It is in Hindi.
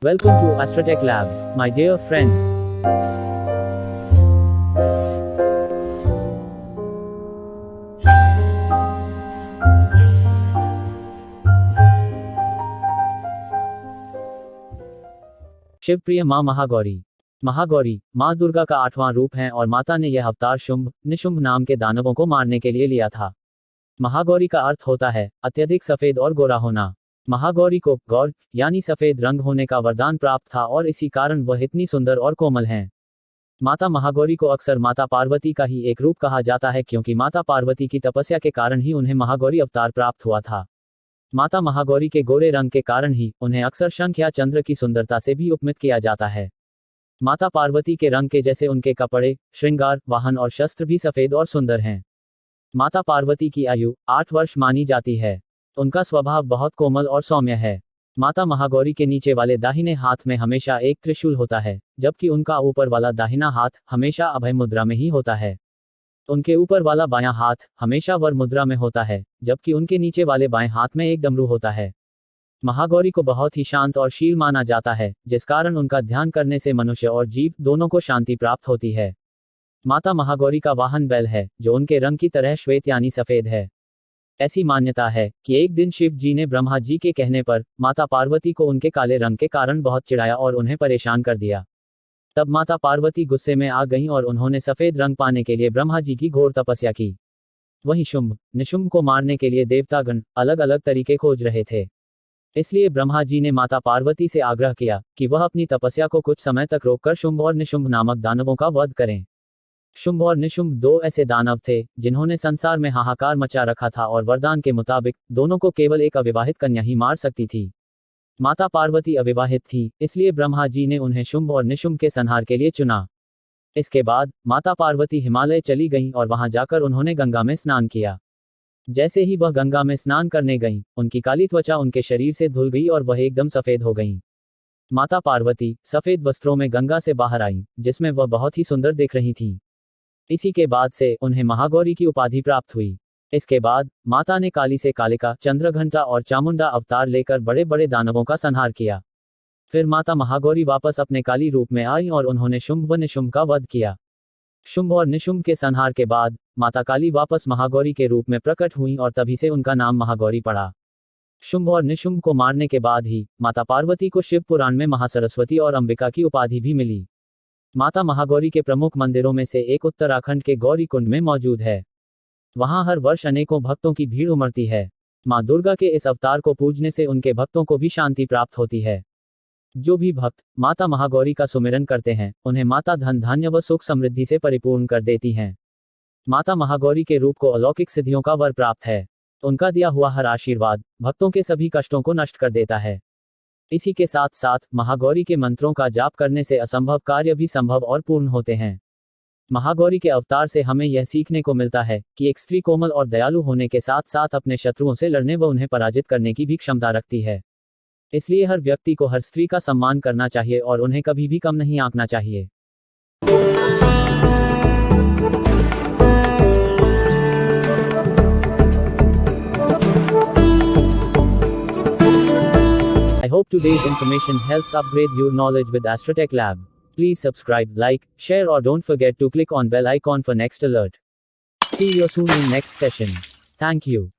Welcome to Astrotech Lab, my dear friends. Shivpriya मां महागौरी। महागौरी मां दुर्गा का 8वां रूप है और माता ने यह अवतार शुंभ निशुंभ नाम के दानवों को मारने के लिए लिया था। महागौरी का अर्थ होता है अत्यधिक सफेद और गोरा होना। महागौरी को गौर यानी सफेद रंग होने का वरदान प्राप्त था और इसी कारण वह इतनी सुंदर और कोमल हैं। माता महागौरी को अक्सर माता पार्वती का ही एक रूप कहा जाता है क्योंकि माता पार्वती की तपस्या के कारण ही उन्हें महागौरी अवतार प्राप्त हुआ था। माता महागौरी के गोरे रंग के कारण ही उन्हें अक्सर शंख या चंद्र की सुंदरता से भी उपमित किया जाता है। माता पार्वती के रंग के जैसे उनके कपड़े, श्रृंगार, वाहन और शस्त्र भी सफेद और सुंदर हैं। माता पार्वती की आयु 8 वर्ष मानी जाती है। उनका स्वभाव बहुत कोमल और सौम्य है। माता महागौरी के नीचे वाले दाहिने हाथ में हमेशा एक त्रिशूल होता है, जबकि उनका ऊपर वाला दाहिना हाथ हमेशा अभय मुद्रा में ही होता है। उनके ऊपर वाला बायां हाथ हमेशा वर मुद्रा में होता है, जबकि उनके नीचे वाले बाएं हाथ में एक डमरू होता है। महागौरी को बहुत ही शांत और शील माना जाता है, जिस कारण उनका ध्यान करने से मनुष्य और जीव दोनों को शांति प्राप्त होती है। माता महागौरी का वाहन बैल है, जो उनके रंग की तरह श्वेत यानी सफेद है। ऐसी मान्यता है कि एक दिन शिव जी ने ब्रह्मा जी के कहने पर माता पार्वती को उनके काले रंग के कारण बहुत चिढ़ाया और उन्हें परेशान कर दिया। तब माता पार्वती गुस्से में आ गईं और उन्होंने सफेद रंग पाने के लिए ब्रह्मा जी की घोर तपस्या की। वहीं शुंभ निशुंभ को मारने के लिए देवतागण अलग अलग तरीके खोज रहे थे। इसलिए ब्रह्मा जी ने माता पार्वती से आग्रह किया कि वह अपनी तपस्या को कुछ समय तक रोककर शुंभ और निशुंभ नामक दानवों का वध करें। शुंभ और निशुंभ 2 ऐसे दानव थे जिन्होंने संसार में हाहाकार मचा रखा था और वरदान के मुताबिक दोनों को केवल एक अविवाहित कन्या ही मार सकती थी। माता पार्वती अविवाहित थी, इसलिए ब्रह्मा जी ने उन्हें शुंभ और निशुंभ के संहार के लिए चुना। इसके बाद माता पार्वती हिमालय चली गईं और वहां जाकर उन्होंने गंगा में स्नान किया। जैसे ही वह गंगा में स्नान करने गईं, उनकी काली त्वचा उनके शरीर से धुल गई और वह एकदम सफेद हो गईं। माता पार्वती सफेद वस्त्रों में गंगा से बाहर आईं, जिसमें वह बहुत ही सुंदर दिख रही थीं। इसी के बाद से उन्हें महागौरी की उपाधि प्राप्त हुई। इसके बाद माता ने काली से कालिका, चंद्रघंटा और चामुंडा अवतार लेकर बड़े बड़े दानवों का संहार किया। फिर माता महागौरी वापस अपने काली रूप में आई और उन्होंने शुंभ व निशुंभ का वध किया। शुंभ और निशुंभ के संहार के बाद माता काली वापस महागौरी के रूप में प्रकट हुई और तभी से उनका नाम महागौरी पड़ा। शुंभ और निशुंभ को मारने के बाद ही माता पार्वती को शिव पुराण में महासरस्वती और अंबिका की उपाधि भी मिली। माता महागौरी के प्रमुख मंदिरों में से एक उत्तराखंड के गौरी कुंड में मौजूद है। वहां हर वर्ष अनेकों भक्तों की भीड़ उमड़ती है। मां दुर्गा के इस अवतार को पूजने से उनके भक्तों को भी शांति प्राप्त होती है। जो भी भक्त माता महागौरी का सुमिरन करते हैं, उन्हें माता धन धान्य व सुख समृद्धि से परिपूर्ण कर देती हैं। माता महागौरी के रूप को अलौकिक सिद्धियों का वर प्राप्त है। उनका दिया हुआ हर आशीर्वाद भक्तों के सभी कष्टों को नष्ट कर देता है। इसी के साथ साथ महागौरी के मंत्रों का जाप करने से असंभव कार्य भी संभव और पूर्ण होते हैं। महागौरी के अवतार से हमें यह सीखने को मिलता है कि एक स्त्री कोमल और दयालु होने के साथ साथ अपने शत्रुओं से लड़ने व उन्हें पराजित करने की भी क्षमता रखती है। इसलिए हर व्यक्ति को हर स्त्री का सम्मान करना चाहिए और उन्हें कभी भी कम नहीं आंकना चाहिए। I hope today's information helps upgrade your knowledge with Astrotech Lab. Please subscribe, like, share or don't forget to click on bell icon for next alert. See you soon in next session. Thank you.